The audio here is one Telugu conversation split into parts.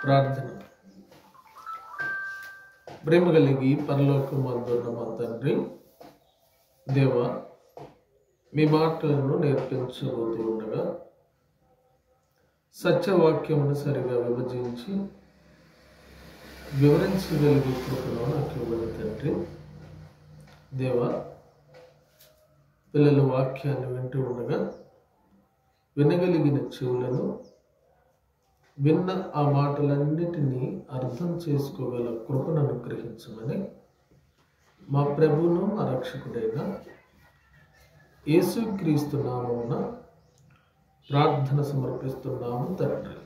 ప్రార్థన. ప్రేమ కలిగి పరలోకమందున్న మా తండ్రి, దేవా, మీ మాటలను నేర్పించబోతూ ఉండగా సత్యవాక్యమును సరిగా విభజించి వివరించగలిగే కృపను నాకు ఇవ్వండి తండ్రి. దేవా, పిల్లల వాక్యాన్ని వింటూ ఉండగా వినగలిగిన చెవులను, విన్న ఆ మాటలన్నిటినీ అర్థం చేసుకోగల కృపను అనుగ్రహించమని మా ప్రభువును మా రక్షకుడైన యేసుక్రీస్తు నామమున ప్రార్థన సమర్పిస్తున్నాము తండ్రి.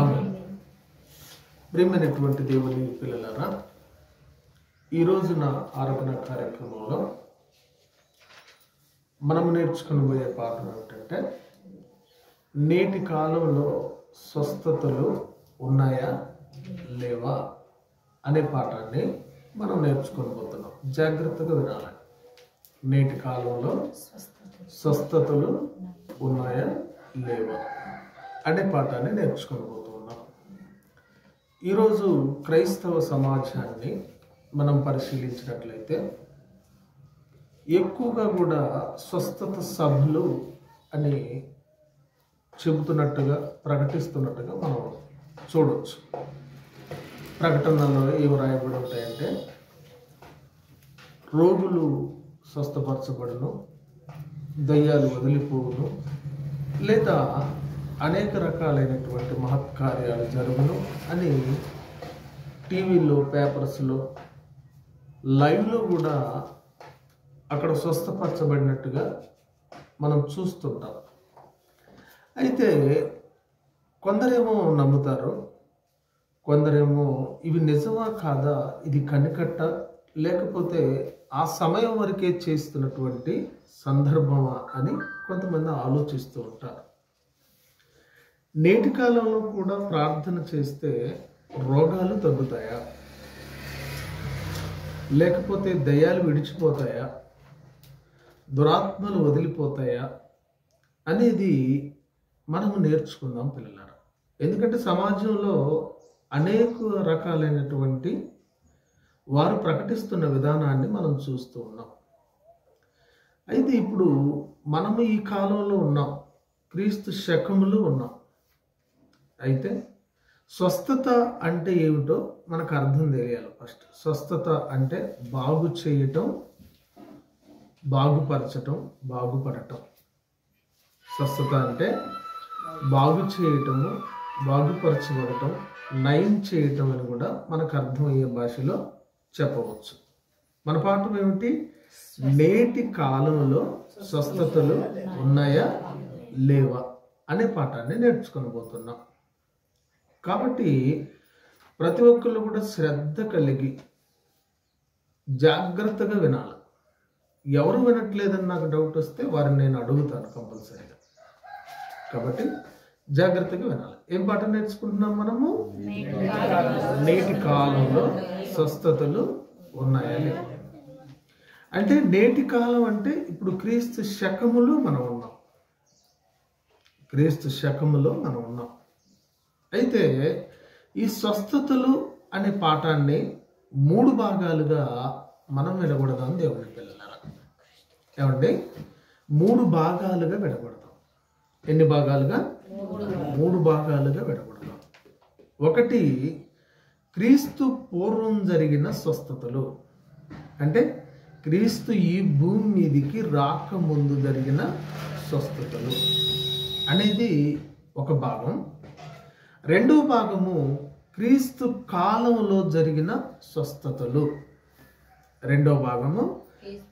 ఆమేన్. ప్రియమైనటువంటి దేవుని పిల్లలారా, ఈరోజున ఆరాధన కార్యక్రమంలో మనము నేర్చుకునిపోయే పాఠం ఏమిటంటే, నేటి కాలంలో స్వస్థతలు ఉన్నాయా లేవా అనే పాఠాన్ని మనం నేర్చుకోబోతున్నాం. జాగ్రత్తగా వినాలి. నేటి కాలంలో స్వస్థతలు ఉన్నాయా లేవా అనే పాఠాన్ని నేర్చుకోబోతున్నాం. ఈరోజు క్రైస్తవ సమాజాన్ని మనం పరిశీలించినట్లయితే ఎక్కువగా కూడా స్వస్థత సభలు అని చెబుతున్నట్టుగా, ప్రకటిస్తున్నట్టుగా మనం చూడవచ్చు. ప్రకటనలో ఏమి రాయబడి ఉంటాయంటే, రోగులు స్వస్థపరచబడును, దయ్యాలు వదిలిపోవును, లేదా అనేక రకాలైనటువంటి మహత్కార్యాలు జరుగును అని టీవీలో, పేపర్స్లో, లైవ్లో కూడా అక్కడ స్వస్థపరచబడినట్టుగా మనం చూస్తుంటాం. అయితే కొందరేమో నమ్ముతారు, కొందరేమో ఇవి నిజమా కాదా, ఇది కనికట్ట, లేకపోతే ఆ సమయం వరకే చేస్తున్నటువంటి సందర్భమా అని కొంతమంది ఆలోచిస్తూ ఉంటారు. నేటి కాలంలో కూడా ప్రార్థన చేస్తే రోగాలు తగ్గుతాయా, లేకపోతే దయ్యాలు విడిచిపోతాయా, దురాత్మలు వదిలిపోతాయా అనేది మనము నేర్చుకుందాం పిల్లలారా. ఎందుకంటే సమాజంలో అనేక రకాలైనటువంటి వారు ప్రకటిస్తున్న విధానాన్ని మనం చూస్తూ ఉన్నాం. అయితే ఇప్పుడు మనము ఈ కాలంలో ఉన్నాం, క్రీస్తు శకములో ఉన్నాం. అయితే స్వస్థత అంటే ఏమిటో మనకు అర్థం తెలియాలి. ఫస్ట్ స్వస్థత అంటే బాగు చేయటం, బాగుపరచటం, బాగుపడటం. స్వస్థత అంటే బాగు చేయటము, బాగుపరచబడటం, నయం చేయటం అని కూడా మనకు అర్థమయ్యే భాషలో చెప్పవచ్చు. మన పాఠం ఏమిటి? నేటి కాలంలో స్వస్థతలు ఉన్నాయా లేవా అనే పాఠాన్ని నేర్చుకొని పోతున్నాం. కాబట్టి ప్రతి ఒక్కళ్ళు కూడా శ్రద్ధ కలిగి జాగ్రత్తగా వినాలి. ఎవరు వినట్లేదని నాకు డౌట్ వస్తే వారిని నేను అడుగుతాను కంపల్సరీగా. కాబట్టి జాగ్రత్తగా వినాలి. ఏం పాఠం నేర్చుకుంటున్నాం మనము? నేటి కాలంలో స్వస్థతలు ఉన్నాయా లేవా. అంటే నేటి కాలం అంటే ఇప్పుడు క్రీస్తు శకములో మనం ఉన్నాం. క్రీస్తు శకములో మనం ఉన్నాం. అయితే ఈ స్వస్థతలు అనే పాఠాన్ని 3 భాగాలుగా మనం విడగొడదాం దేవుని పిల్లలారా. ఏమండి? 3 భాగాలుగా విడగొడదాం. ఎన్ని భాగాలుగా? 3 భాగాలుగా విడగొడదాం. ఒకటి, క్రీస్తు పూర్వం జరిగిన స్వస్థతలు, అంటే క్రీస్తు ఈ భూమి మీదికి రాకముందు జరిగిన స్వస్థతలు అనేది ఒక భాగం. రెండవ భాగము క్రీస్తు కాలంలో జరిగిన స్వస్థతలు. రెండవ భాగము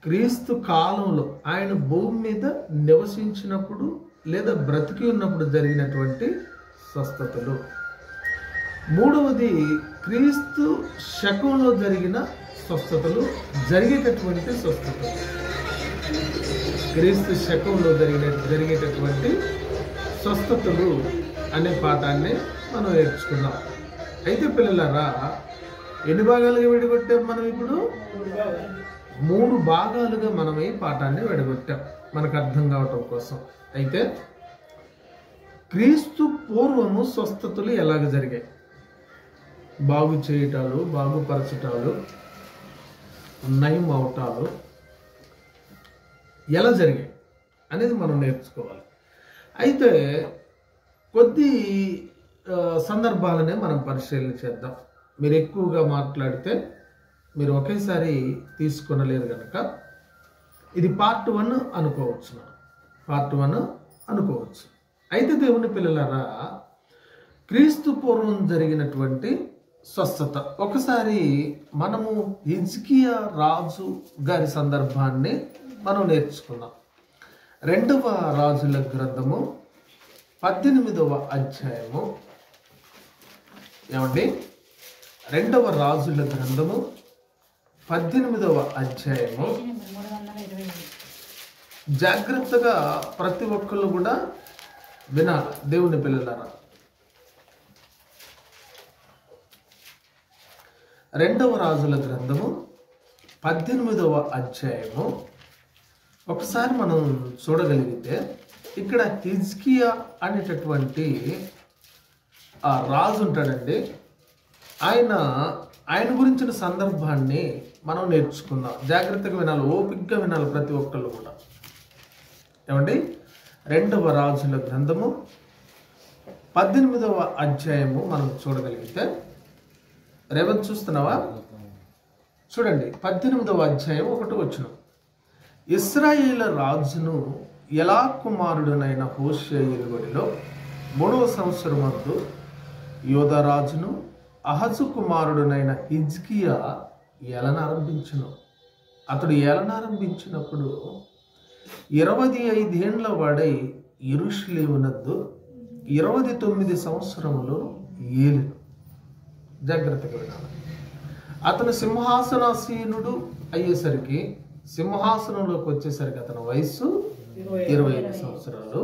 క్రీస్తు కాలంలో, ఆయన భూమి మీద నివసించినప్పుడు లేదా బ్రతికి ఉన్నప్పుడు జరిగినటువంటి స్వస్థతలు. మూడవది క్రీస్తు శకంలో జరిగిన స్వస్థతలు, జరిగేటటువంటి స్వస్థతలు. క్రీస్తు శకంలో జరిగేటటువంటి స్వస్థతలు అనే పాఠాన్ని మనం నేర్చుకున్నాం. అయితే పిల్లలారా, ఎన్ని భాగాలుగా విడగొట్టాం మనం? ఇప్పుడు 3 భాగాలుగా మనం ఈ పాఠాన్ని విడగొట్టాం మనకు అర్థం కావటం కోసం. అయితే క్రీస్తు పూర్వము స్వస్థతలు ఎలాగ జరిగాయి? బాగు చేయటాలు, బాగుపరచటాలు, నయం అవటాలు ఎలా జరిగాయి అనేది మనం నేర్చుకోవాలి. అయితే కొద్ది సందర్భాలనే మనం పరిశీలన చేద్దాం. మీరు ఎక్కువగా మాట్లాడితే మీరు ఒకేసారి తీసుకొనలేరు కనుక ఇది పార్ట్ 1 అనుకోవచ్చు. పార్ట్ 1 అనుకోవచ్చు. అయితే దేవుని పిల్లలారా, క్రీస్తు పూర్వం జరిగినటువంటి స్వస్థత ఒకసారి మనము హిజ్కియా రాజు గారి సందర్భాన్ని మనం నేర్చుకుందాం. 2వ రాజుల గ్రంథము 18వ అధ్యాయము. ఏమండి? 2వ రాజుల గ్రంథము 18వ అధ్యాయము. జాగ్రత్తగా ప్రతి ఒక్కళ్ళు కూడా వినాలి దేవుని పిల్లలారా. 2వ రాజుల గ్రంథము 18వ అధ్యాయము ఒకసారి మనం చూడగలిగితే ఇక్కడ హిజ్కియా అనేటటువంటి ఆ రాజు ఉంటాడండి. ఆయన గురించిన సందర్భాన్ని మనం నేర్చుకుందాం. జాగ్రత్తగా వినాలి, ఓపికగా వినాలి ప్రతి ఒక్కళ్ళు కూడా. ఏమండి? 2వ రాజుల గ్రంథము 18వ అధ్యాయము మనం చూడగలిగితే, రేవంత్ చూస్తున్నావా? చూడండి, 18వ అధ్యాయం 1వ వచనం. ఇశ్రాయేలు రాజును ఎలా కుమారుడునైన హోషేయ ఏలుబడిలో 3వ సంవత్సరం వద్దు యోధా రాజును అహజు కుమారుడునైన హిజ్కియా ఏలనారంభించును. అతడు ఏలనారంభించినప్పుడు 25 ఏండ్ల వాడై యెరూషలేమునందు 29 సంవత్సరములు ఏలిను. జాగ్రత్తగా వినాలి. అతను సింహాసనాసీనుడు అయ్యేసరికి, సింహాసనంలోకి వచ్చేసరికి అతని వయస్సు 25 సంవత్సరాలు.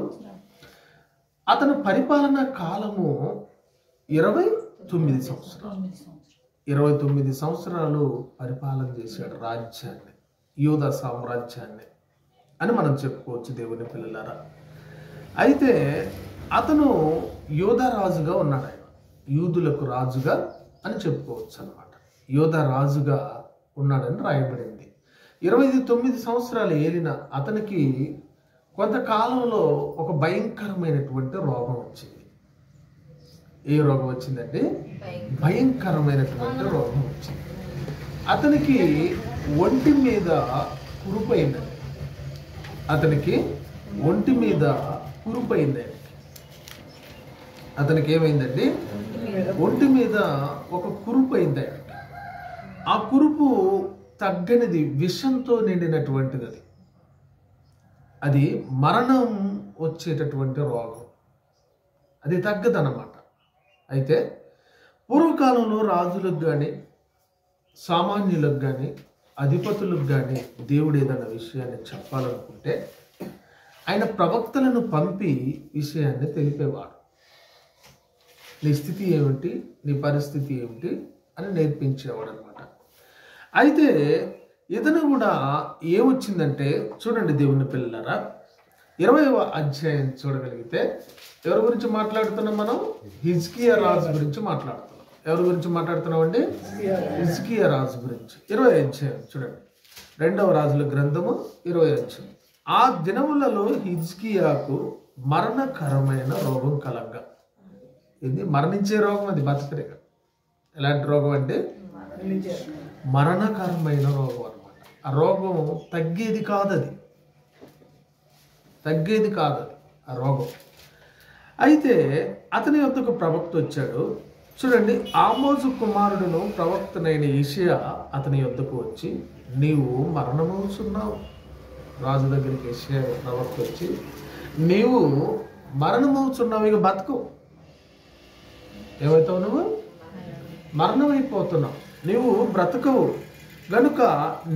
అతని పరిపాలన కాలము 29 సంవత్సరాలు. 29 సంవత్సరాలు పరిపాలన చేశాడు రాజ్యాన్ని, యూదా సామ్రాజ్యాన్ని అని మనం చెప్పుకోవచ్చు దేవుని పిల్లలారా. అయితే అతను యూదా రాజుగా ఉన్నాడు. ఆయన యూదులకు రాజుగా అని చెప్పుకోవచ్చు అన్నమాట. యూదా రాజుగా ఉన్నాడని రాయబడింది. 29 సంవత్సరాలు ఏలిన అతనికి కొంతకాలంలో ఒక భయంకరమైనటువంటి రోగం వచ్చింది. ఏ రోగం వచ్చిందంటే భయంకరమైనటువంటి రోగం వచ్చింది. అతనికి ఒంటి మీద కురుపైందండి. అతనికి ఏమైందండి? ఒంటి మీద ఒక కురుపు అయింది. ఆ కురుపు తగ్గనిది, విషంతో నిండినటువంటిది. అది మరణం వచ్చేటటువంటి రోగం. అది తగ్గదన్నమాట. అయితే పూర్వకాలంలో రాజులకు కానీ, సామాన్యులకు కానీ, అధిపతులకు కానీ దేవుడు ఏదైనా విషయాన్ని చెప్పాలనుకుంటే ఆయన ప్రవక్తలను పంపి విషయాన్ని తెలిపేవాడు. నీ స్థితి ఏమిటి, నీ పరిస్థితి ఏమిటి అని నేర్పించేవాడు అనమాట. అయితే ఇతను కూడా ఏమొచ్చిందంటే, చూడండి దేవుని పిల్లలారా, 20వ అధ్యాయం చూడగలిగితే ఎవరి గురించి మాట్లాడుతున్నాం మనం? హిజ్కియా రాజు గురించి మాట్లాడుతున్నాం. ఎవరి గురించి మాట్లాడుతున్నాం అండి? హిజ్కియా రాజు గురించి. 20వ అధ్యాయం చూడండి, 2వ రాజుల గ్రంథము 20వ అధ్యాయం. ఆ దినములలో హిజ్కియాకు మరణకరమైన రోగం కలగ్గా. ఇది మరణించే రోగం, అది బతకరేగా. ఎలాంటి రోగం అంటే మరణకరమైన రోగం అనమాట. ఆ రోగం తగ్గేది కాదు, ఆ రోగం. అయితే అతని యొద్దకు ప్రవక్త వచ్చాడు. చూడండి, ఆమోజు కుమారుడును ప్రవక్తనైన యెషయా అతని యొద్దకు వచ్చి, నీవు మరణమవుతున్నావు. రాజు దగ్గరికి యెషయా ప్రవక్త వచ్చి, నీవు మరణమవుతున్నావు, ఇక బతుకు. ఏమవుతావు? నువ్వు మరణమైపోతున్నావు, నీవు బ్రతకవు గనుక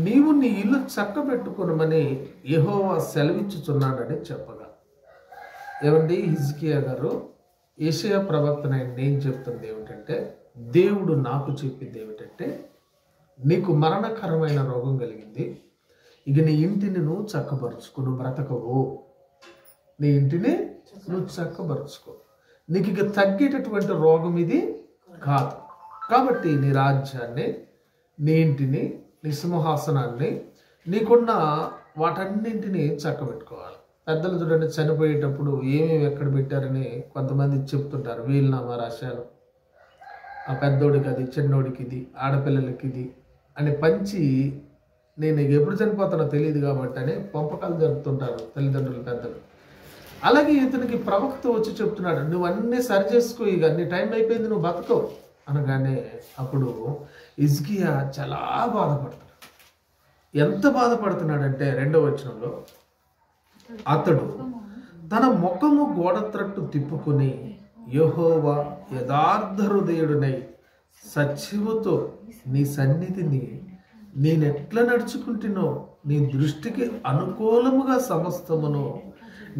నీవు నీ ఇల్లు చక్కబెట్టుకునమని యెహోవా సెలవిచ్చుచున్నాడని చెప్పగా. ఏమండి? హిజ్కియా గారు యెషయా ప్రవక్తనైన నేను చెప్తుంది ఏమిటంటే, దేవుడు నాకు చెప్పింది ఏమిటంటే, నీకు మరణకరమైన రోగం కలిగింది, ఇక నీ ఇంటిని నువ్వు చక్కబరుచుకో, నువ్వు బ్రతకవు. నీ ఇంటిని నువ్వు చక్కబరుచుకో. నీకు ఇక తగ్గేటటువంటి రోగం ఇది కాదు. కాబట్టి నీ రాజ్యాన్ని, నీ ఇంటిని, నీ సింహాసనాన్ని, నీకున్న వాటన్నింటినీ చక్కబెట్టుకోవాలి. పెద్దలు చూడండి, చనిపోయేటప్పుడు ఏమేమి ఎక్కడ పెట్టారని కొంతమంది చెప్తుంటారు. వీలునామా రాశారు, ఆ పెద్దోడికి అది, చిన్నోడికి ఇది, ఆడపిల్లలకి ఇది అని పంచి, నేను ఎప్పుడు చనిపోతానో తెలియదు కాబట్టి అని పంపకాలు జరుపుతుంటారు తల్లిదండ్రులు, పెద్దలు. అలాగే ఇతనికి ప్రవక్త వచ్చి చెప్తున్నాడు, నువ్వు అన్నీ సరి చేసుకో, ఇక అన్ని టైం అయిపోయింది, నువ్వు బతకవు అనగానే అప్పుడు హిజ్కియా చాలా బాధపడతాడు. ఎంత బాధపడుతున్నాడంటే 2వ వచనంలో, అతడు తన ముఖము గోడ త్రట్టు తిప్పుకుని, యెహోవా యథార్థ హృదయుడునై సత్యముతో నీ సన్నిధిని నేనెట్లా నడుచుకుంటునో, నీ దృష్టికి అనుకూలముగా సమస్తమును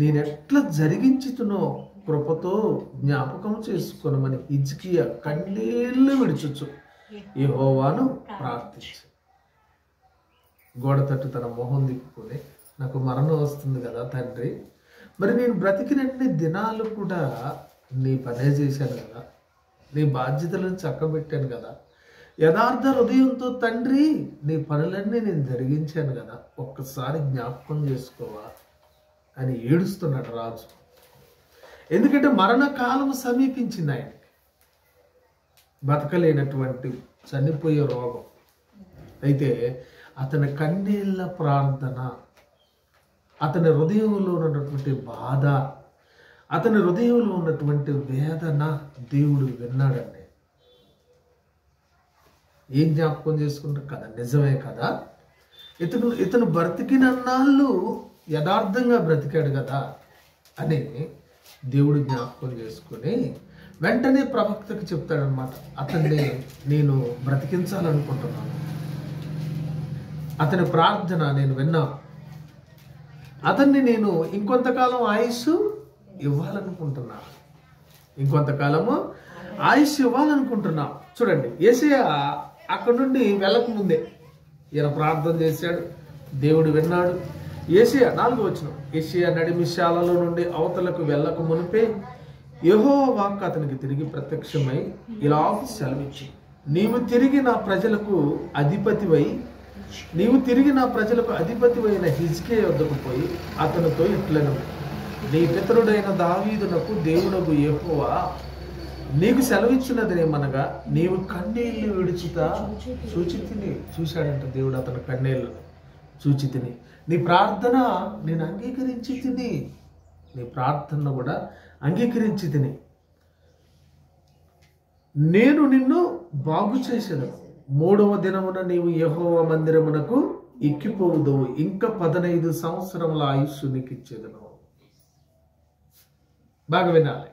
నేనెట్లా జరిగించుతునో కృపతో జ్ఞాపకం చేసుకొనమని హిజ్కియా కన్నీళ్లు విడుచుచు యెహోవాను ప్రార్థించు. గోడ తట్టు తన మొహం తిప్పుకొని, నాకు మరణం వస్తుంది కదా తండ్రి, మరి నేను బ్రతికినన్ని దినాలు కూడా నీ పనే చేశాను కదా, నీ బాధ్యతలను చక్కబెట్టాను కదా, యథార్థ హృదయంతో తండ్రి నీ పనులన్నీ నేను జరిగించాను కదా, ఒక్కసారి జ్ఞాపకం చేసుకోవా అని ఏడుస్తున్నాడు రాజు. ఎందుకంటే మరణకాలం సమీపించింది ఆయనకి, బతకలేనటువంటి చనిపోయే రోగం. అయితే అతని కన్నీళ్ళ ప్రార్థన, అతని హృదయంలో ఉన్నటువంటి బాధ, అతని హృదయంలో ఉన్నటువంటి వేదన దేవుడు విన్నాడండి. ఏం జ్ఞాపకం చేసుకుంటారు కదా, నిజమే కదా, ఇతను బ్రతికినన్నాళ్ళు యథార్థంగా బ్రతికాడు కదా అని దేవుడు జ్ఞాపకం చేసుకుని వెంటనే ప్రవక్తకి చెప్తాడనమాట, అతన్ని నేను బ్రతికించాలనుకుంటున్నాను, అతని ప్రార్థన నేను విన్నాను, అతన్ని నేను ఇంకొంతకాలం ఆయుష్ ఇవ్వాలనుకుంటున్నాను, ఇంకొంతకాలము ఆయుష్ ఇవ్వాలనుకుంటున్నా. చూడండి, యేషయా అక్కడ నుండి వెళ్ళక ముందే ఈయన ప్రార్థన చేశాడు, దేవుడు విన్నాడు. యేషయా 4వ వచనం, యేషయా నడిమిశాలలో నుండి అవతలకు వెళ్ళక మునిపే యెహోవా వాక్కు అతనికి తిరిగి ప్రత్యక్షమై ఇలా సెలవిచ్చి, నీవు తిరిగి నా ప్రజలకు అధిపతివైన హిజ్కియా యొద్దకు పోయి అతనితో ఇట్లను, నీ పితరుడైన దావీదునకు దేవునకు యెహోవా నీకు సెలవిచ్చినదేమనగా, నీవు కన్నీళ్లు విడుచుతా చూచితిని. చూశాడంట దేవుడు అతని కన్నీళ్లు, చూచితిని, నీ ప్రార్థన నేను అంగీకరించి తిని, నీ ప్రార్థన కూడా అంగీకరించి తిని, నేను నిన్ను బాగు చేసేదను, 3వ దినమున నీవు యెహోవా మందిరమునకు ఎక్కిపోవుదువు, ఇంకా 15 సంవత్సరముల ఆయుష్ నీకు ఇచ్చేదను. బాగా వినాలి,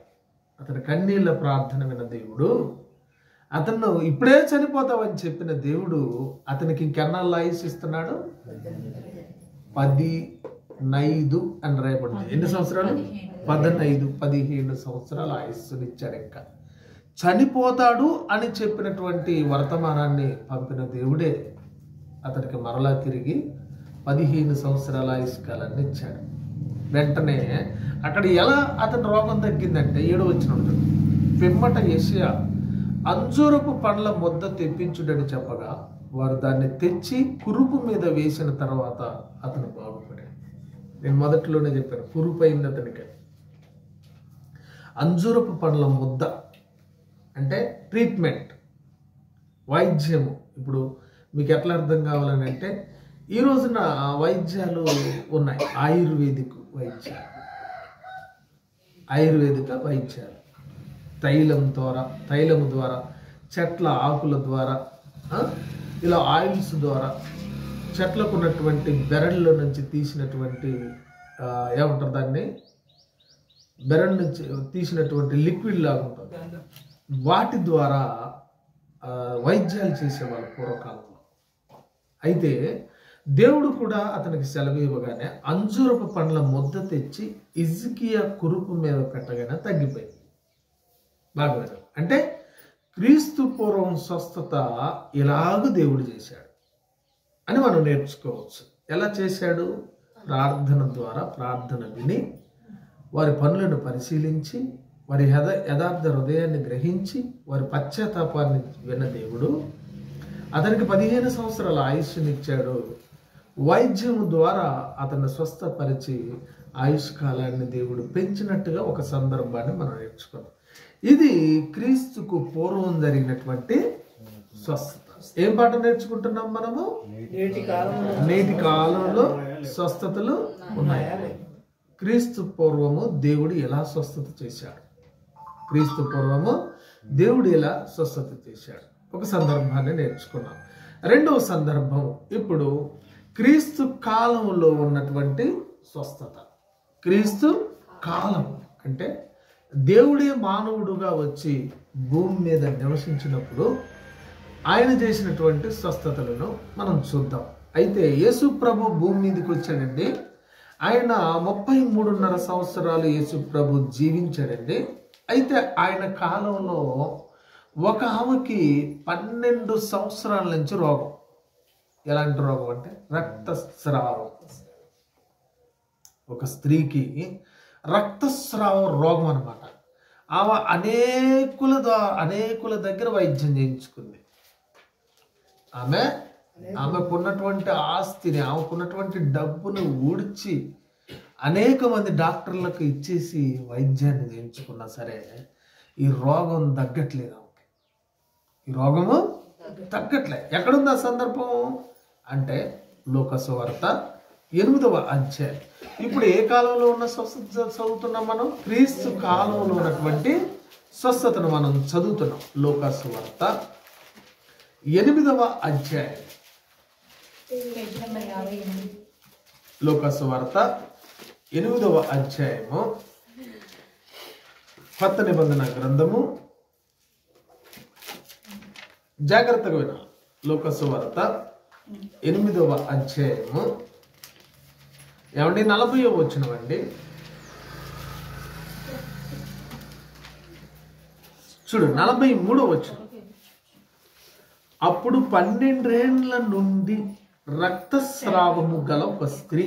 అతని కన్నీళ్ళ ప్రార్థన విన్న దేవుడు, అతను ఇప్పుడే చనిపోతావని చెప్పిన దేవుడు అతనికి ఇంకెన్నాళ్ళు ఆయుష్ ఇస్తున్నాడు? 15 అని రాయబడింది. ఎన్ని సంవత్సరాలు? 15 సంవత్సరాల ఆయుస్సుని ఇచ్చాడు. ఇంకా చనిపోతాడు అని చెప్పినటువంటి వర్తమానాన్ని పంపిన దేవుడే అతనికి మరలా తిరిగి 15 సంవత్సరాల ఆయుష్ కాలాన్ని ఇచ్చాడు. వెంటనే అక్కడ ఎలా అతని రోగం తగ్గిందంటే 7వ వచనం ఉంటుంది, పిమ్మట యేషయా అంజూరపు పండ్ల ముద్ద తెప్పించుడని చెప్పగా వారు దాన్ని తెచ్చి కురుపు మీద వేసిన తర్వాత అతను బాగుపడాడు. నేను మొదట్లోనే చెప్పాను, కురుపు అయింది అతనికి. అంజూరపు పండ్ల ముద్ద అంటే ట్రీట్మెంట్, వైద్యము. ఇప్పుడు మీకు ఎట్లా అర్థం కావాలని అంటే, ఈ రోజున వైద్యాలు ఉన్నాయి, ఆయుర్వేదిక వైద్యాలు, తైలము ద్వారా, చెట్ల ఆకుల ద్వారా, ఇలా ఆయిల్స్ ద్వారా, చెట్లకు ఉన్నటువంటి బెరళ్ళలో నుంచి తీసినటువంటి ఏమంటారు దాన్ని, బెరడు నుంచి తీసినటువంటి లిక్విడ్ లాగా ఉంటుంది, వాటి ద్వారా వైద్యాలు చేసేవాళ్ళు పూర్వకాలంలో. అయితే దేవుడు కూడా అతనికి సెలవు ఇవ్వగానే అంజూరపు పండ్ల ముద్ద తెచ్చి హిజ్కియా కురుపు మీద పెట్టగానే తగ్గిపోయింది. బాగా అంటే క్రీస్తు పూర్వం స్వస్థత ఇలాగ దేవుడు చేశాడు అని మనం నేర్చుకోవచ్చు. ఎలా చేశాడు? ప్రార్థన ద్వారా, ప్రార్థన విని వారి పనులను పరిశీలించి వారి యథార్థ హృదయాన్ని గ్రహించి వారి పశ్చాత్తాపాన్ని విన్న దేవుడు అతనికి 15 సంవత్సరాల ఆయుష్నిచ్చాడు. వైద్యం ద్వారా అతన్ని స్వస్థపరిచి ఆయుష్ కాలాన్ని దేవుడు పెంచినట్టుగా ఒక సందర్భాన్ని మనం నేర్చుకున్నాం. ఇది క్రీస్తుకు పూర్వం జరిగినటువంటి స్వస్థత. ఏం పాట నేర్చుకుంటున్నాం మనము? నేటి కాలంలో స్వస్థతలు ఉన్నాయి. క్రీస్తు పూర్వము దేవుడు ఎలా స్వస్థత చేశాడు? క్రీస్తు పూర్వము దేవుడు ఎలా స్వస్థత చేశాడు? ఒక సందర్భాన్ని నేర్చుకున్నాం. రెండవ సందర్భం ఇప్పుడు క్రీస్తు కాలంలో ఉన్నటువంటి స్వస్థత. క్రీస్తు కాలం అంటే దేవుడే మానవుడుగా వచ్చి భూమి మీద నివసించినప్పుడు ఆయన చేసినటువంటి స్వస్థతలను మనం చూద్దాం. అయితే యేసు ప్రభు భూమి మీదకి వచ్చాడండి. ఆయన 33.5 సంవత్సరాలు యేసు ప్రభు జీవించాడండి. అయితే ఆయన కాలంలో ఒక ఆమెకి 12 సంవత్సరాల నుంచి రోగం. ఎలాంటి రోగం అంటే రక్తస్రావం. ఒక స్త్రీకి రక్తస్రావ రోగం అన్నమాట. ఆమె అనేకుల దగ్గర వైద్యం చేయించుకుంది. ఆమెకున్నటువంటి ఆస్తిని, ఆమెకున్నటువంటి డబ్బును ఊడ్చి అనేక మంది డాక్టర్లకు ఇచ్చేసి వైద్యాన్ని చేయించుకున్నా సరే ఈ రోగం తగ్గట్లేదు. ఆమెకి ఈ రోగము తగ్గట్లే. ఎక్కడుంది ఆ సందర్భం అంటే లూకాసు వార్త 8వ అధ్యాయం. ఇప్పుడు ఏ కాలంలో ఉన్న స్వస్థత చదువుతున్నాం మనం? క్రీస్తు కాలంలో ఉన్నటువంటి స్వస్థతను మనం చదువుతున్నాం. లూకాసు వార్త 8వ అధ్యాయం. లూకాసు వార్త 8వ అధ్యాయము కొత్త నిబంధన గ్రంథము. జాగ్రత్తగా వినాలి. లూకాసు వార్త 8వ అధ్యాయము 40వ వచనమండి. చూడు 43వ వచనం. అప్పుడు 12 ఏళ్ల నుండి రక్తస్రావము గల ఒక స్త్రీ.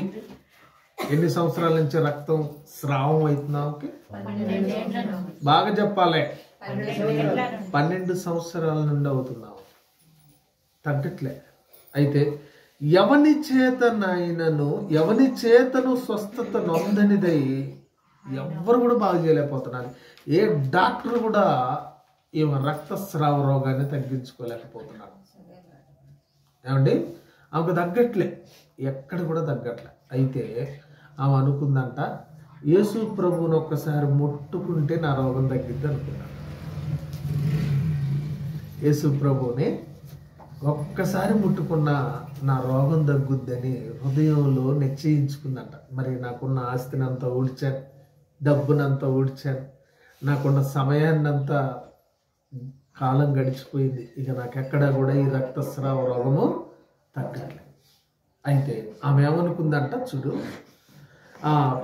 ఎన్ని సంవత్సరాల నుంచి రక్తం స్రావం అవుతున్నావుకి? బాగా చెప్పాలి. 12 సంవత్సరాల నుండి అవుతున్నావు. తగ్గట్లే. అయితే ఎవని చేతను స్వస్థత నొందనిదై ఎవ్వరు కూడా బాగు చేయలేకపోతున్నారు. ఏ డాక్టర్ కూడా ఈమె రక్తస్రావ రోగాన్ని తగ్గించుకోలేకపోతున్నాడు. ఏమండి? ఆమెకు తగ్గట్లే, ఎక్కడ కూడా తగ్గట్లే. అయితే ఆమె అనుకుందంట, యేసు ప్రభువుని ఒక్కసారి ముట్టుకుంటే నా రోగం తగ్గిద్ది అనుకున్నాను. యేసు ప్రభువుని ఒక్కసారి ముట్టుకున్నా నా రోగం తగ్గుద్దని హృదయంలో నిశ్చయించుకుందంట. మరి నాకున్న ఆస్తినంతా ఊడ్చాను, డబ్బునంతా ఊడ్చాను, నాకున్న సమయాన్నంతా కాలం గడిచిపోయింది, ఇక నాకెక్కడా కూడా ఈ రక్తస్రావ రోగము తగ్గట్లేదు. అయితే ఆమె ఏమనుకుందంట చూడు,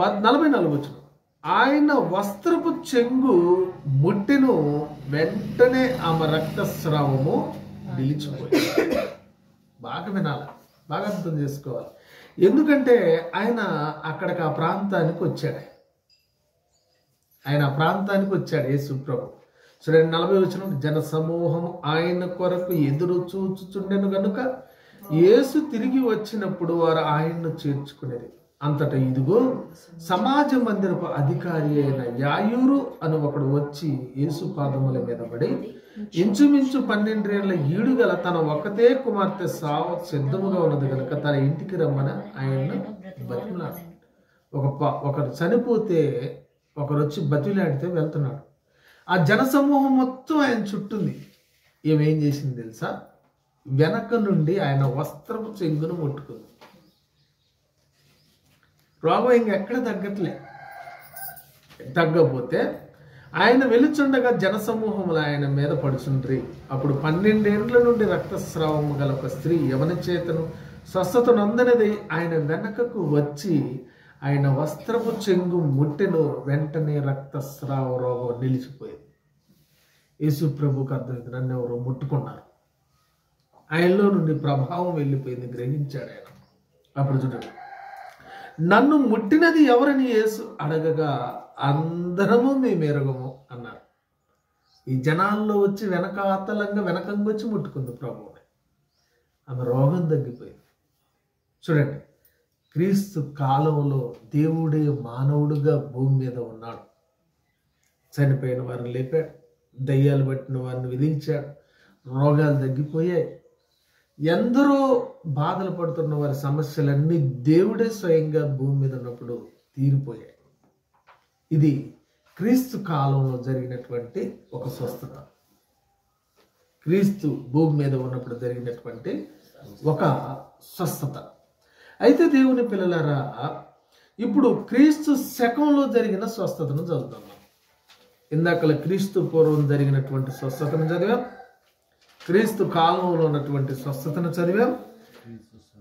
44 వచనం. ఆయన వస్త్రపు చెంగు ముట్టెను, వెంటనే ఆమె రక్తస్రావము నిలిచిపోయింది. బాగా వినాలి, బాగా అర్థం చేసుకోవాలి. ఎందుకంటే ఆయన అక్కడికి ఆ ప్రాంతానికి వచ్చాడు. యేసు ప్రభు. చూడండి 40 వచనం. జన సమూహం ఆయన కొరకు ఎదురు చూచుచుండెను గనుక యేసు తిరిగి వచ్చినప్పుడు వారు ఆయన్ను చేర్చుకునేది. అంతటా ఇదిగో సమాజ మందిరపు అధికారి అయిన యాయూరు అని ఒకడు వచ్చి యేసు పాదముల మీద పడి ఇంచుమించు 12 ఏళ్ల ఈడు గల తన ఒకతే కుమార్తె సావు సిద్ధముగా ఉన్నది కనుక తన ఇంటికి రమ్మని ఆయన్ను బతిమలాడు. ఒకరు చనిపోతే ఒకరు వచ్చి బతిలాడితే వెళ్తున్నాడు. ఆ జనసమూహం మొత్తం ఆయన చుట్టుంది. ఏమేం చేసింది తెలుసా? వెనక నుండి ఆయన వస్త్రపు చెంగును ముట్టుకుంది. రోగం ఇంకెక్కడ తగ్గపోతే ఆయన వెలుచుండగా జనసమూహములు ఆయన మీద పడుచుండ్రి. అప్పుడు 12 ఏళ్ల నుండి రక్తస్రావము గల ఒక స్త్రీ యవన చేతను స్వస్థత నొందనిది ఆయన వెనకకు వచ్చి ఆయన వస్త్రపు చెంగు ముట్టెను, వెంటనే రక్తస్రావ రోగం నిలిచిపోయింది. యేసు ప్రభుకు అర్థమైంది, నన్ను ఎవరో ముట్టుకున్నారు. ఆయనలో నుండి ప్రభావం వెళ్ళిపోయింది, గ్రహించాడు ఆయన. అప్పుడు చూడండి, నన్ను ముట్టినది ఎవరని యేసు అడగగా అందరము మేము ఎరగము అన్నారు. ఈ జనాల్లో వచ్చి వెనకంగా వచ్చి ముట్టుకుంది ప్రభువుని. ఆమె రోగం తగ్గిపోయింది. చూడండి, క్రీస్తు కాలంలో దేవుడే మానవుడిగా భూమి మీద ఉన్నాడు. చనిపోయిన వారిని లేపాడు, దయ్యాలు పట్టిన వారిని విధించాడు, రోగాలు తగ్గిపోయాయి. ఎందరో బాధలు పడుతున్న వారి సమస్యలన్నీ దేవుడే స్వయంగా భూమి మీద ఉన్నప్పుడు తీరిపోయాయి. ఇది క్రీస్తు కాలంలో జరిగినటువంటి ఒక స్వస్థత. క్రీస్తు భూమి మీద ఉన్నప్పుడు జరిగినటువంటి ఒక స్వస్థత. అయితే దేవుని పిల్లలారా, ఇప్పుడు క్రీస్తు శకంలో జరిగిన స్వస్థతను చదువుతాం. ఇందాకల క్రీస్తు పూర్వం జరిగినటువంటి స్వస్థతను చదివాం, క్రీస్తు కాలంలో ఉన్నటువంటి స్వస్థతను చదివాం,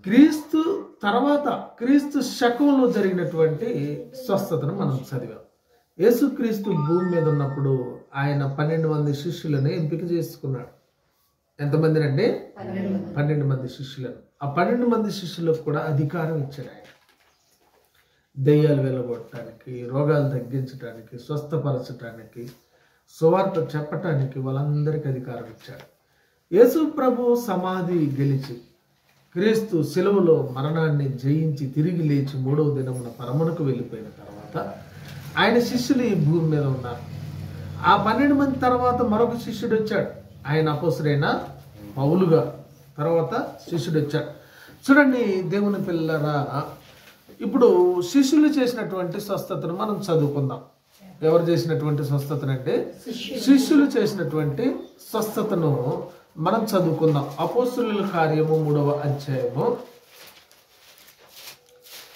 క్రీస్తు తర్వాత క్రీస్తు శకంలో జరిగినటువంటి స్వస్థతను మనం చదివాం. యేసుక్రీస్తు భూమి మీద ఉన్నప్పుడు ఆయన 12 మంది శిష్యులను ఎంపిక చేసుకున్నాడు. ఎంతమంది అంటే 12 మంది శిష్యులను. ఆ 12 మంది శిష్యులకు కూడా అధికారం ఇచ్చాడు ఆయన. దెయ్యాలు వెళ్ళగొట్టడానికి, రోగాలు తగ్గించడానికి, స్వస్థపరచడానికి, సువార్త చెప్పటానికి వాళ్ళందరికీ అధికారం ఇచ్చాడు. యేసు ప్రభు సమాధి గెలిచి క్రీస్తు శిలువలో మరణాన్ని జయించి తిరిగి లేచి 3వ దినమున పరమునకు వెళ్ళిపోయిన తర్వాత ఆయన శిష్యులు ఈ భూమి మీద ఉన్నారు. ఆ 12 మంది తర్వాత మరొక శిష్యుడు వచ్చాడు. ఆయన అపోస్తలుడైన పౌలుగా తర్వాత శిష్యుడు వచ్చాడు. చూడండి దేవుని పిల్లరా, ఇప్పుడు శిష్యులు చేసినటువంటి స్వస్థతను మనం చదువుకుందాం. ఎవరు చేసినటువంటి స్వస్థతను అంటే శిష్యులు చేసినటువంటి స్వస్థతను మనం చదువుకుందాం. అపోస్తలుల కార్యము 3వ అధ్యాయము,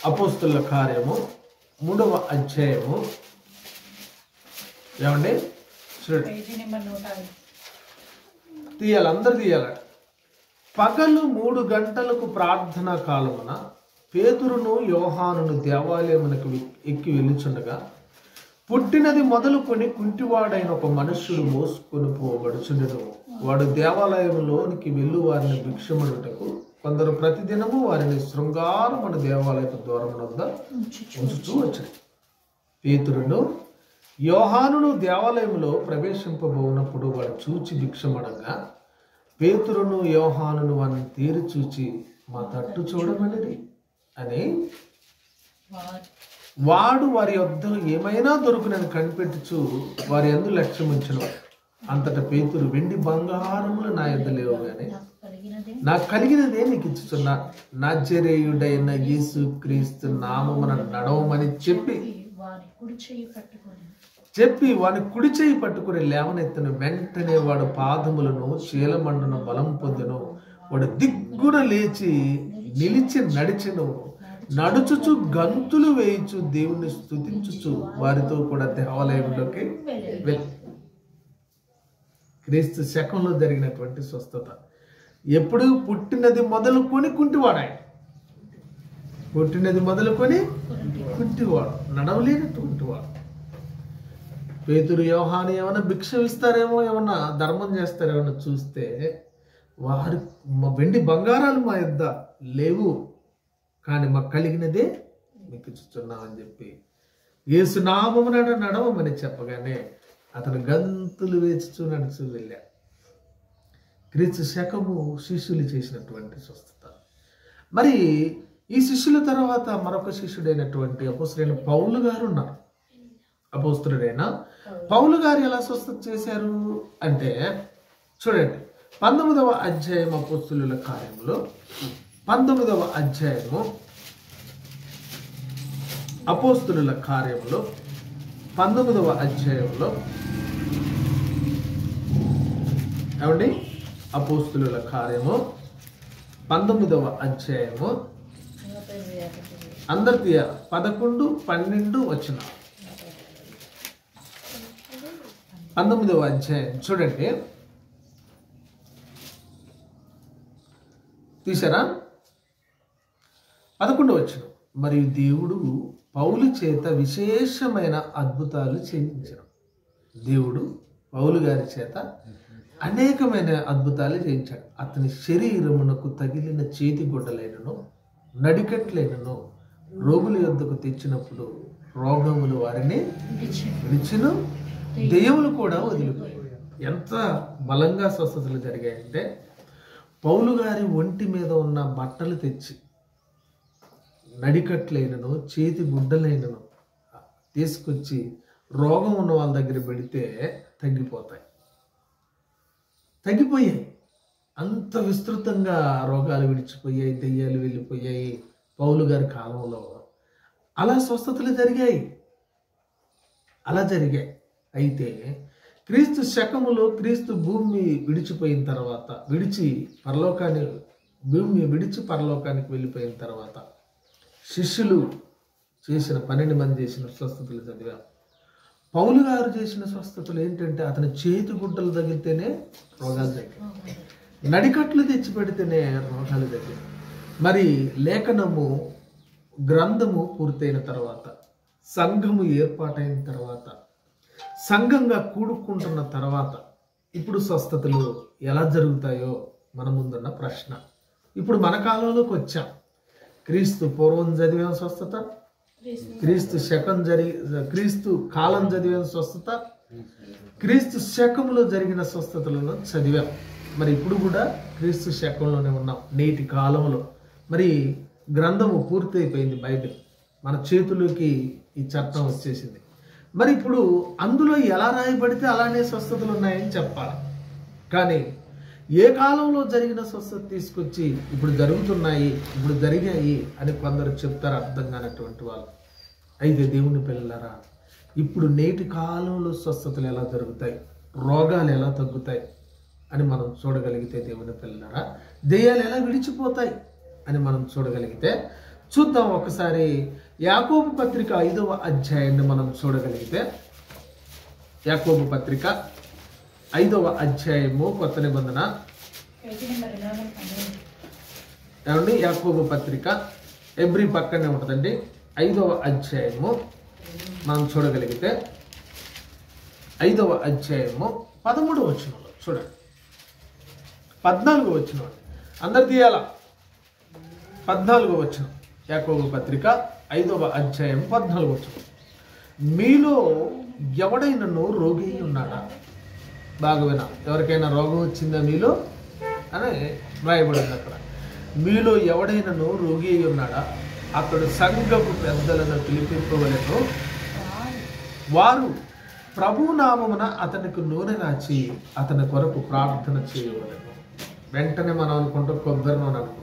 అపోస్తలుల కార్యము 3వ అధ్యాయము. ఏమండి చూడండి, తీయాలి, అందరు తీయాలి. పగలు 3 గంటలకు ప్రార్థనా కాలమున పేతురును యోహానును దేవాలయమునకు ఎక్కి వెళ్ళుచుండగా పుట్టినది మొదలుకొని కుంటివాడైన ఒక మనుష్యుడు మోసుకొని పోబడుచుండెను. వాడు దేవాలయంలోనికి వెళ్ళు వారిని భిక్షమడుటకు కొందరు ప్రతిదినము వారిని శృంగారమున దేవాలయపు ద్వారమున వద్ద ఉంచుతూ వచ్చాడు. పేతురును యోహానును దేవాలయంలో ప్రవేశింపబోనప్పుడు వాడు చూచి భిక్షమడగా పేతురును యోహానును వారిని తీరు చూచి మా తట్టు చూడమనిరి అని వాడు వారి యొద్ద ఏమైనా దొరుకునని కనిపెట్టుచు వారి యందు లక్ష్యం ఉంచెను. అంతటా పేతురు, వెండి బంగారములు నా యొద్ద లేవు గాని నాకు కలిగినదే నీకు ఇచ్చుచున్నా. నజరేయుడైన యేసు క్రీస్తు నామమున నడవమని చెప్పి వాని కుడి చేయి పట్టుకుని లేవనెత్తను. వెంటనే వాడు పాదములను చీలమండున బలం పొందెను. వాడు దిగ్గున లేచి నిలిచి నడిచెను. నడుచుచు గంతులు వేయిచు దేవుణ్ణి స్తుతించుచు వారితో కూడా దేవాలయంలోకి వెళ్ళి. క్రీస్తు శకంలో జరిగినటువంటి స్వస్థత. ఎప్పుడు? పుట్టినది మొదలుకొని కుంటివాడాయి. పుట్టినది మొదలుకొని కుంటివాడు, నడవలేనటువంటి వాడు. పేతురు యోహాను ఏమన్నా భిక్ష ఇస్తారేమో, ఏమన్నా ధర్మం చేస్తారేమో చూస్తే వారు వెండి బంగారాలు మా యొద్ద లేవు, కానీ మాకు కలిగినదే మీకు ఇచ్చుచున్నామని చెప్పి యేసు నామమున నడవమని చెప్పగానే అతను గంతులు వేచుచూ నడుచు వెళ్ళాడు. క్రీస్తు శకము శిష్యులు చేసినటువంటి స్వస్థత. మరి ఈ శిష్యుల తర్వాత మరొక శిష్యుడైనటువంటి అపోస్తలుడైన పౌలు గారు ఉన్నారు. అపోస్తలుడైన పౌలు గారు ఎలా స్వస్థత చేశారు అంటే చూడండి, 19వ అధ్యాయం అపోస్తలుల కార్యములో 19వ అధ్యాయము అపోస్తలుల కార్యములో 19వ అధ్యాయంలో ఏమండి, అపోస్తలుల కార్యము 19వ అధ్యాయము అందరికి 11, 12 వచ్చిన 19వ అధ్యాయం చూడండి, తీసారా? 11 వచ్చిన. మరియు దేవుడు పౌలు చేత విశేషమైన అద్భుతాలు చేయించాడు. దేవుడు పౌలు గారి చేత అనేకమైన అద్భుతాలు చేయించాడు. అతని శరీరమునకు తగిలిన చేతి గుడ్డలైనను నడికట్లైనను రోగుల యొద్దకు తెచ్చినప్పుడు రోగములు వారిని విడిచెను, దెయ్యములు కూడా వదిలిపోయాయి. ఎంత బలంగా స్వస్థతలు జరిగాయంటే పౌలు గారి ఒంటి మీద ఉన్న బట్టలు తెచ్చి నడికట్లైనను చేతి గుడ్డలైనను తీసుకొచ్చి రోగం ఉన్న వాళ్ళ దగ్గర పెడితే తగ్గిపోయాయి. అంత విస్తృతంగా రోగాలు విడిచిపోయాయి, దెయ్యాలు వెళ్ళిపోయాయి పౌలు గారి కాలంలో. అలా స్వస్థతలు జరిగాయి. అయితే క్రీస్తు శకములో క్రీస్తు భూమి విడిచిపోయిన తర్వాత భూమి విడిచి పరలోకానికి వెళ్ళిపోయిన తర్వాత శిష్యులు చేసిన 12 మంది చేసిన స్వస్థతలు చదివాం. పౌలు గారు చేసిన స్వస్థతలు ఏంటంటే అతని చేతి గుడ్డలు తగిలితేనే రోగాలు తగ్గాయి, నడికట్లు తెచ్చి పెడితేనే రోగాలు తగ్గాయి. మరి లేఖనము గ్రంథము పూర్తయిన తర్వాత, సంఘము ఏర్పాటైన తర్వాత, సంఘంగా కూడుకుంటున్న తర్వాత ఇప్పుడు స్వస్థతలు ఎలా జరుగుతాయో మన ముందున్న ప్రశ్న. ఇప్పుడు మన కాలంలోకి వచ్చాం. క్రీస్తు పూర్వం చదివాం స్వస్థత, క్రీస్తు కాలం చదివాం స్వస్థత, క్రీస్తు శకంలో జరిగిన స్వస్థతలను చదివాం. మరి ఇప్పుడు కూడా క్రీస్తు శకంలోనే ఉన్నాం నేటి కాలంలో. మరి గ్రంథము పూర్తయిపోయింది, బైబిల్ మన చేతులకి ఈ చట్టం వచ్చేసింది. మరి ఇప్పుడు అందులో ఎలా రాయబడితే అలానే స్వస్థతలు ఉన్నాయని చెప్పాలి. కానీ ఏ కాలంలో జరిగిన స్వస్థత తీసుకొచ్చి ఇప్పుడు జరుగుతున్నాయి, ఇప్పుడు జరిగాయి అని కొందరు చెప్తారు, అర్థం కానటువంటి వాళ్ళు. అయితే దేవుని పిల్లలారా, ఇప్పుడు నేటి కాలంలో స్వస్థతలు ఎలా జరుగుతాయి, రోగాలు ఎలా తగ్గుతాయి అని మనం చూడగలిగితే, దేవుని పిల్లలారా, దెయ్యాలు ఎలా విడిచిపోతాయి అని మనం చూడగలిగితే చూద్దాం. ఒకసారి యాకోబు పత్రిక 5వ అధ్యాయాన్ని మనం చూడగలిగితే, యాకోబు పత్రిక 5వ అధ్యాయము కొత్త నిబంధన ఏమండి, యాకోబు పత్రిక ఎబ్రి పక్కనే ఉంటుందండి. 5వ అధ్యాయము మనం చూడగలిగితే 5వ అధ్యాయము 13వ వచనంలో చూడండి, 14వ వచనం అందరు తీయాల. 14వ వచనం, యాకోబు పత్రిక 5వ అధ్యాయం 14వ వచనం. మీలో ఎవడైనను రోగి ఉన్నాడా? బాగా వినా, ఎవరికైనా రోగం వచ్చిందా మీలో అని రాయబడింది అక్కడ. మీలో ఎవడైనను రోగి అయి ఉన్నాడా? అతడు సంఘపు పెద్దలను పిలిపింపవలెను, వారు ప్రభు నామమున అతనికి నూనె రాచి అతని కొరకు ప్రార్థన చేయవలెను. వెంటనే మనం అనుకుంటాం కొబ్బరి నూనె అనుకుంటాం.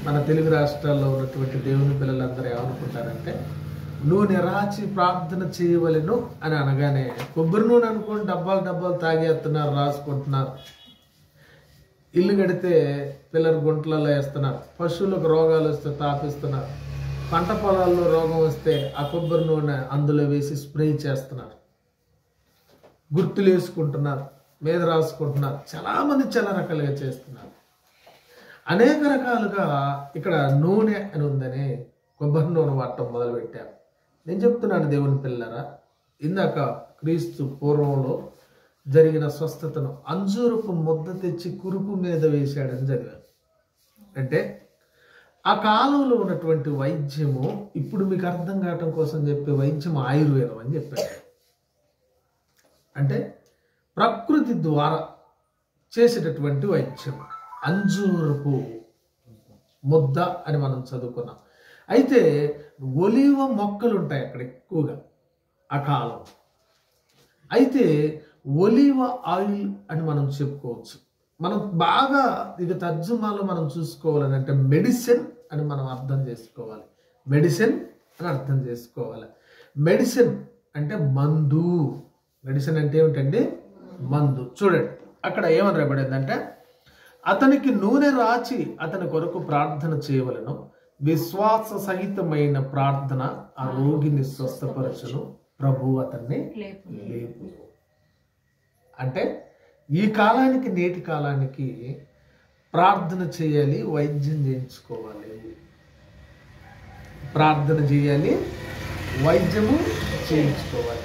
మన తెలుగు రాష్ట్రాల్లో ఉన్నటువంటి దేవుని పిల్లలందరూ ఏమనుకుంటారంటే నూనె రాచి ప్రార్థన చేయవలెను అని అనగానే కొబ్బరి నూనె అనుకోని డబ్బాలు తాగేస్తున్నారు, రాసుకుంటున్నారు. ఇల్లు కడితే పిల్లలు గుంటలలో వేస్తున్నారు, పశువులకు రోగాలు వస్తే తాపిస్తున్నారు, పంట పొలాల్లో రోగం వస్తే ఆ కొబ్బరి నూనె అందులో వేసి స్ప్రే చేస్తున్నారు, గుర్తులు వేసుకుంటున్నారు, మీద రాసుకుంటున్నారు. చాలామంది చాలా రకాలుగా చేస్తున్నారు. అనేక రకాలుగా ఇక్కడ నూనె అని ఉందని కొబ్బరి నూనె వాడటం మొదలుపెట్టారు. నేను చెప్తున్నాను దేవుని పిల్లరా, ఇందాక క్రీస్తు పూర్వంలో జరిగిన స్వస్థతను అంజూరపు ముద్ద తెచ్చి కురుపు మీద వేశాడని చదివాను. అంటే ఆ కాలంలో ఉన్నటువంటి వైద్యము ఇప్పుడు మీకు అర్థం కావటం కోసం చెప్పే వైద్యం ఆయుర్వేదం అని చెప్పాడు. అంటే ప్రకృతి ద్వారా చేసేటటువంటి వైద్యం అంజూరపు ముద్ద అని మనం చదువుకున్నాం. అయితే ఒలివ మొక్కలు ఉంటాయి అక్కడ ఎక్కువగా ఆ కాలం. అయితే ఒలివ ఆయిల్ అని మనం చెప్పుకోవచ్చు. మనం బాగా ఇది తర్జుమాలో మనం చూసుకోవాలని అంటే మెడిసిన్ అని మనం అర్థం చేసుకోవాలి. మెడిసిన్ అని అర్థం చేసుకోవాలి. మెడిసిన్ అంటే మందు. మెడిసిన్ అంటే ఏమిటండి? మందు. చూడండి అక్కడ ఏమని రాబడిందంటే, అతనికి నూనె రాచి అతని కొరకు ప్రార్థన చేయవలను, విశ్వాస సహితమైన ప్రార్థన ఆ రోగిని స్వస్థపరచును, ప్రభు అతన్ని లేపు. అంటే ఈ కాలానికి నేటి కాలానికి ప్రార్థన చేయాలి, వైద్యం చేయించుకోవాలి. ప్రార్థన చేయాలి, వైద్యము చేయించుకోవాలి.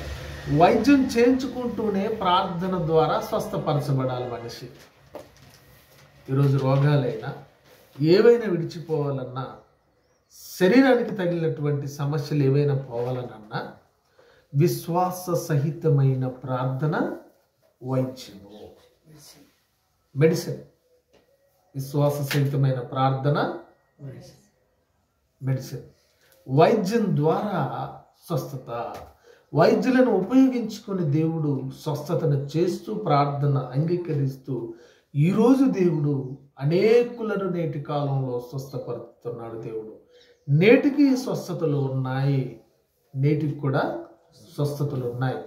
వైద్యం చేయించుకుంటూనే ప్రార్థన ద్వారా స్వస్థపరచబడాలి మనిషి. ఈరోజు రోగాలైనా ఏవైనా విడిచిపోవాలన్నా, శరీరానికి తగిలినటువంటి సమస్యలు ఏవైనా పోవాలనన్నా విశ్వాస సహితమైన ప్రార్థన వైద్యము. మెడిసిన్. విశ్వాస సహితమైన ప్రార్థన మెడిసిన్. వైద్యం ద్వారా స్వస్థత. వైద్యులను ఉపయోగించుకొని దేవుడు స్వస్థతను చేస్తూ ప్రార్థన అంగీకరిస్తూ ఈరోజు దేవుడు అనేకులను నేటి కాలంలో స్వస్థపరుస్తున్నాడు. దేవుడు నేటికి స్వస్థతలు ఉన్నాయి, నేటికి కూడా స్వస్థతలు ఉన్నాయి.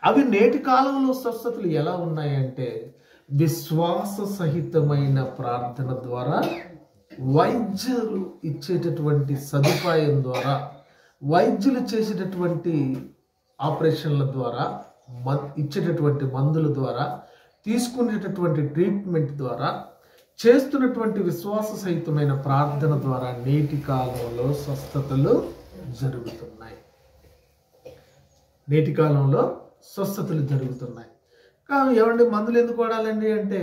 అవి నేటి కాలంలో స్వస్థతలు ఎలా ఉన్నాయంటే విశ్వాస సహితమైన ప్రార్థన ద్వారా, వైద్యులు ఇచ్చేటటువంటి సదుపాయం ద్వారా, వైద్యులు చేసేటటువంటి ఆపరేషన్ల ద్వారా, ఇచ్చేటటువంటి మందుల ద్వారా, తీసుకునేటటువంటి ట్రీట్మెంట్ ద్వారా, చేస్తున్నటువంటి విశ్వాస సహితమైన ప్రార్థన ద్వారా నేటి కాలంలో స్వస్థతలు జరుగుతున్నాయి. నేటి కాలంలో స్వస్థతలు జరుగుతున్నాయి. కానీ ఏమండి మందులు ఎందుకు వాడాలండి అంటే,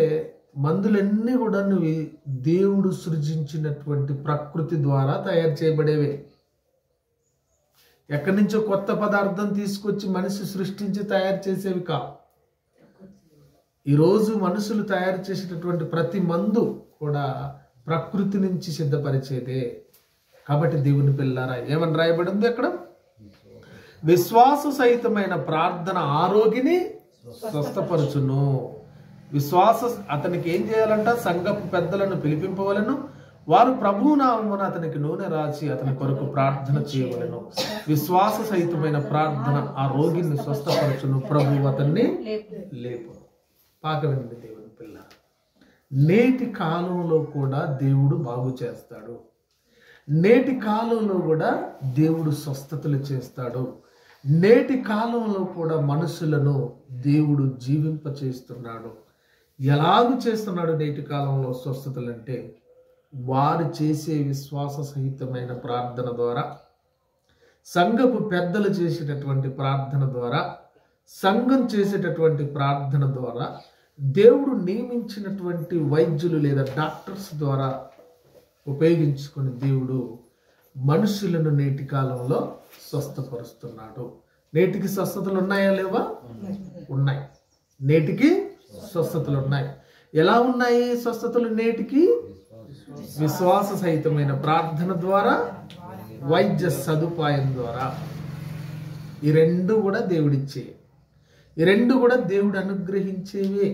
మందులన్నీ కూడా నువ్వు దేవుడు సృజించినటువంటి ప్రకృతి ద్వారా తయారు చేయబడేవే. ఎక్కడి నుంచో కొత్త పదార్థం తీసుకొచ్చి మనిషి సృష్టించి తయారు చేసేవి కావు. ఈరోజు మనుషులు తయారు చేసేటటువంటి ప్రతి మందు కూడా ప్రకృతి నుంచి సిద్ధపరిచేదే. కాబట్టి దేవుని పిల్లారా ఏమని రాయబడి ఉంది అక్కడ? విశ్వాస సహితమైన ప్రార్థన ఆరోగిని స్వస్థపరచును. విశ్వాస అతనికి ఏం చేయాలంట? సంఘపు పెద్దలను పిలిపింపవలను, వారు ప్రభువు నామమున అతనికి నూనె రాసి అతని కొరకు ప్రార్థన చేయవలను. విశ్వాస సహితమైన ప్రార్థన ఆ రోగిని స్వస్థపరచును, ప్రభువు అతన్ని లేపు. పాకవినండి దేవుని పిల్ల. నేటి కాలంలో కూడా దేవుడు బాగు చేస్తాడు. నేటి కాలంలో కూడా దేవుడు స్వస్థతలు చేస్తాడు. నేటి కాలంలో కూడా మనుషులను దేవుడు జీవింపచేస్తున్నాడు. ఎలాగూ చేస్తున్నాడు నేటి కాలంలో స్వస్థతలు అంటే, వారు చేసే విశ్వాస సహితమైన ప్రార్థన ద్వారా, సంఘపు పెద్దలు చేసేటటువంటి ప్రార్థన ద్వారా, సంఘం చేసేటటువంటి ప్రార్థన ద్వారా, దేవుడు నియమించినటువంటి వైద్యులు లేదా డాక్టర్స్ ద్వారా ఉపయోగించుకొని దేవుడు మనుషులను నేటి కాలంలో స్వస్థపరుస్తున్నాడు. నేటికి స్వస్థతలు ఉన్నాయా లేవా? ఉన్నాయి. నేటికి స్వస్థతలు ఉన్నాయి. ఎలా ఉన్నాయి స్వస్థతలు నేటికి? విశ్వాస సహితమైన ప్రార్థన ద్వారా, వైద్య సదుపాయం ద్వారా. ఈ రెండు కూడా దేవుడిచ్చే, ఈ రెండు కూడా దేవుడు అనుగ్రహించేవే.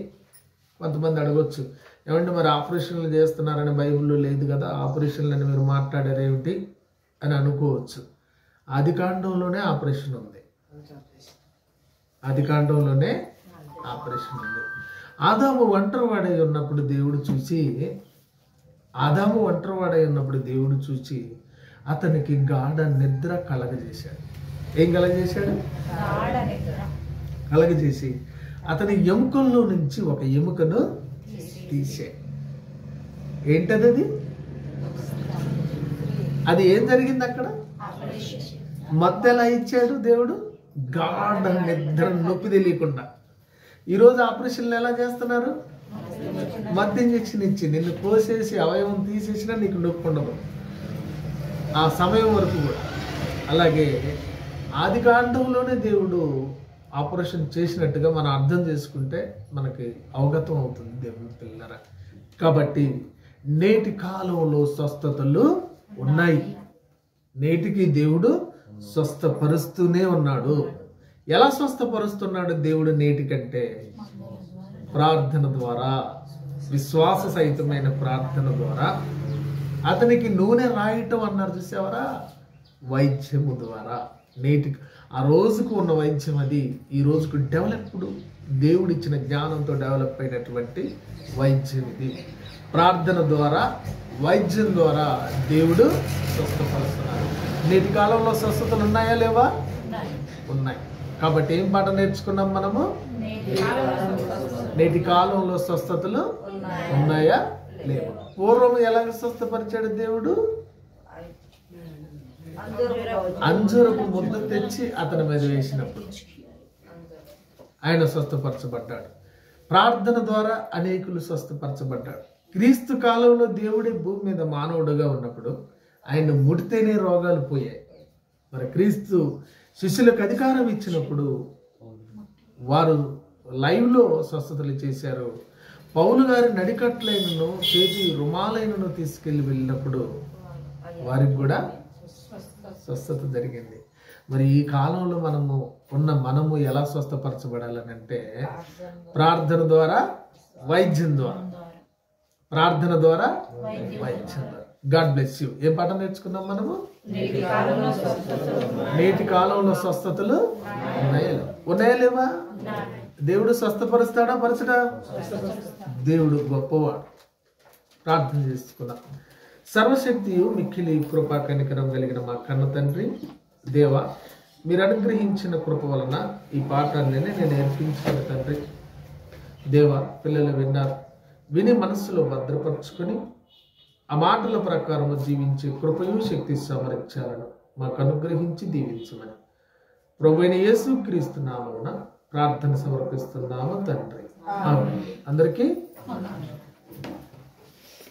కొంతమంది అడగొచ్చు, ఏమంటే మరి ఆపరేషన్లు చేస్తున్నారని బైబిల్లో లేదు కదా, ఆపరేషన్లు అని మీరు మాట్లాడారేమిటి అని అనుకోవచ్చు. ఆదికాండంలోనే ఆపరేషన్ ఉంది. ఆదికాండంలోనే ఆపరేషన్ ఉంది. ఆదాము ఒంటరివాడై ఉన్నప్పుడు దేవుడు చూసి అతనికి గాఢ నిద్ర కలగజేశాడు. ఏం కలగజేశాడు? కలగజేసి అతని ఎముకల్లో నుంచి ఒక ఎముకను తీశాడు. ఏంటది? అది ఏం జరిగింది అక్కడ? మత్తు ఎలా ఇచ్చాడు దేవుడు? గాఢ నిద్ర, నొప్పి తెలియకుండా. ఈరోజు ఆపరేషన్లు ఎలా చేస్తున్నారు? మత్తు ఇంజెక్షన్ ఇచ్చి నిన్ను కోసేసి అవయవం తీసేసినా నీకు నొప్పి ఉండదు ఆ సమయం వరకు కూడా. అలాగే ఆదికాండంలోనే దేవుడు ఆపరేషన్ చేసినట్టుగా మనం అర్థం చేసుకుంటే మనకి అవగతం అవుతుంది దేవుని పిల్లరా. కాబట్టి నేటి కాలంలో స్వస్థతలు ఉన్నాయి. నేటికి దేవుడు స్వస్థపరుస్తూనే ఉన్నాడు. ఎలా స్వస్థపరుస్తున్నాడు దేవుడు నేటికంటే? ప్రార్థన ద్వారా, విశ్వాస సహితమైన ప్రార్థన ద్వారా. అతనికి నూనె రాయటం అన్నారు చూసావరా? వైద్యము ద్వారా. నేటికి ఆ రోజుకు ఉన్న వైద్యం అది ఈ రోజుకు డెవలప్డ్, దేవుడు ఇచ్చిన జ్ఞానంతో డెవలప్ అయినటువంటి వైద్యం ఇది. ప్రార్థన ద్వారా, వైద్యం ద్వారా దేవుడు స్వస్థపరుస్తున్నారు. నేటి కాలంలో స్వస్థతలు ఉన్నాయా లేవా? ఉన్నాయి. కాబట్టి ఏం పాట నేర్చుకున్నాం మనము? నేటి కాలంలో స్వస్థతలు ఉన్నాయా లేవా? పూర్వం ఎలాగ స్వస్థపరిచాడు దేవుడు? అంజూరపు ముద్ద తెచ్చి అతని మీద వేసినప్పుడు ఆయన స్వస్థపరచబడ్డాడు. ప్రార్థన ద్వారా అనేకులు స్వస్థపరచబడ్డాడు. క్రీస్తు కాలంలో దేవుడే భూమి మీద మానవుడుగా ఉన్నప్పుడు ఆయన ముడితేనే రోగాలు పోయాయి. మరి క్రీస్తు శిష్యులకు అధికారం ఇచ్చినప్పుడు వారు లైవ్లో స్వస్థతలు చేశారు. పౌలు గారి నడికట్లైనను చేతి రుమాలైనను తీసుకెళ్ళి వెళ్ళినప్పుడు వారికి కూడా స్వస్థత జరిగింది. మరి ఈ కాలంలో మనము ఎలా స్వస్థపరచబడాలని అంటే ప్రార్థన ద్వారా, వైద్యం ద్వారా, ప్రార్థన ద్వారా, వైద్యం ద్వారా. God bless you. ఏం పాఠం నేర్చుకున్నాం మనము? నేటి కాలంలో స్వస్థతలు ఉన్నాయా లేవా? దేవుడు స్వస్థపరుస్తాడా పరచడా? దేవుడు గొప్పవాడు. ప్రార్థన చేసుకున్నాం. సర్వశక్తియు మిక్కిలి కృపా కనికరం కలిగిన మా కన్న తండ్రి దేవా, మీరు అనుగ్రహించిన కృప వలన ఈ పాఠాన్ని నేను నేర్పించిన తండ్రి దేవా, పిల్లలు విన్నారు, విని మనస్సులో భద్రపరుచుకొని ఆ మాటల ప్రకారం జీవించే కృపయు శక్తి సమరించాలను మాకు అనుగ్రహించి దీవించమని ప్రభువైన యేసుక్రీస్తు నామమున ప్రార్థన సమర్పిస్తున్నాము తండ్రి. ఆమేన్. అందరికీ